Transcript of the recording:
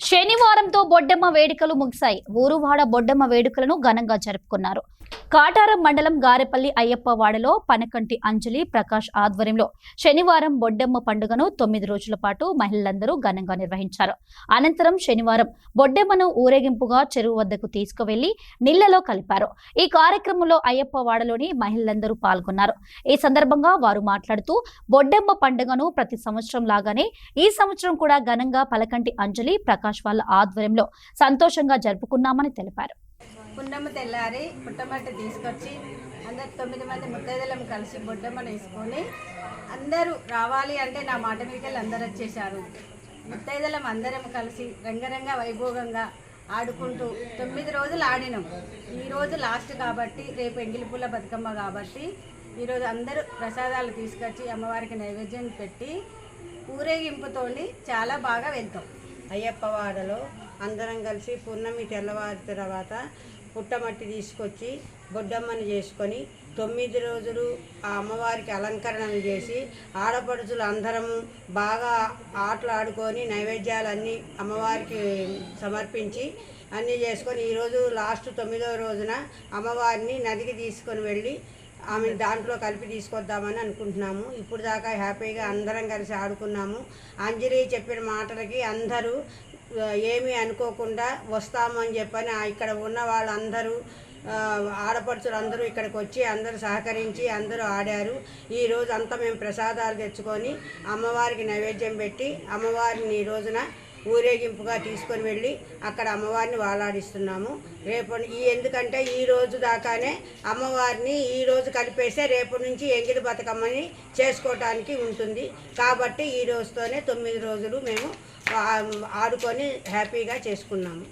శనివారంతో బొడ్డెమ్మ వేడుకలు ముగిశాయి. ఊరువాడ బొడ్డెమ్మ వేడుకలను ఘనంగా జరుపుకున్నారు. కాటారం మండలం గారెపల్లి అయ్యప్పవాడలో పనకంటి అంజలి ప్రకాష్ ఆధ్వర్యంలో శనివారం బొడ్డెమ్మ పండుగను 9 రోజుల పాటు మహిళలందరూ ఘనంగా నిర్వహించారు. అనంతరం శనివారం బొడ్డెమ్మను ఊరేగింపుగా చెరువు వద్దకు తీసుకువెళ్లి నీళ్లలో కలిపారు. ఈ కార్యక్రమంలో అయ్యప్పవాడలోని మహిళలందరూ పాల్గొన్నారు. ఈ సందర్భంగా వారు మాట్లాడుతూ బొడ్డెమ్మ పండుగను ప్రతి సంవత్సరం లాగానే ఈ సంవత్సరం కూడా ఘనంగా పలకంటి అంజలి ప్రకాష్ వాళ్ళ ఆధ్వర్యంలో సంతోషంగా జరుపుకున్నామని తెలిపారు. పున్నమ్మ తెల్లారి పుట్టమట్టి తీసుకొచ్చి అందరు 9 మంది ముత్తైదులం కలిసి బొడ్డమ్మను వేసుకొని అందరూ రావాలి అంటే నా మాట మీదకి అందరు వచ్చేసారు. ముత్తైదులం అందరం కలిసి రంగరంగ వైభోగంగా ఆడుకుంటూ 9 రోజులు ఆడినాం. ఈరోజు లాస్ట్ కాబట్టి రేపు ఎంగిలిపూల బతుకమ్మ కాబట్టి ఈరోజు అందరూ ప్రసాదాలు తీసుకొచ్చి అమ్మవారికి నైవేద్యం పెట్టి ఊరేగింపుతోని చాలా బాగా వెళ్తాం. అయ్యప్పవాడలో అందరం కలిసి పూర్ణమి తెల్లవారి తర్వాత పుట్టమట్టి తీసుకొచ్చి బొడ్డమ్మని చేసుకొని 9 రోజులు ఆ అమ్మవారికి అలంకరణ చేసి ఆడపడుచులు అందరము బాగా ఆటలు ఆడుకొని నైవేద్యాలన్నీ అమ్మవారికి సమర్పించి అన్నీ చేసుకొని ఈరోజు లాస్ట్ 9వ రోజున అమ్మవారిని నదికి తీసుకొని వెళ్ళి ఆమె దాంట్లో కలిపి తీసుకొద్దామని అనుకుంటున్నాము. ఇప్పుడు దాకా హ్యాపీగా అందరం కలిసి ఆడుకున్నాము. అంజలి చెప్పిన మాటలకి అందరూ ఏమీ అనుకోకుండా వస్తామని చెప్పని ఇక్కడ ఉన్న వాళ్ళందరూ ఆడపడుచులు అందరూ ఇక్కడికి వచ్చి అందరూ సహకరించి అందరూ ఆడారు. ఈరోజు అంతా మేము ప్రసాదాలు తెచ్చుకొని అమ్మవారికి నైవేద్యం పెట్టి అమ్మవారిని ఈ రోజున ఊరేగింపుగా తీసుకొని వెళ్ళి అక్కడ అమ్మవారిని వాలాడిస్తున్నాము. ఎందుకంటే ఈ రోజు దాకానే అమ్మవారిని ఈ రోజు కలిపేస్తే రేపటి నుంచి ఎంగిలి బతుకమ్మని చేసుకోవటానికి ఉంటుంది. కాబట్టి ఈ రోజుతోనే 9 రోజులు మేము ఆడుకొని హ్యాపీగా చేసుకున్నాము.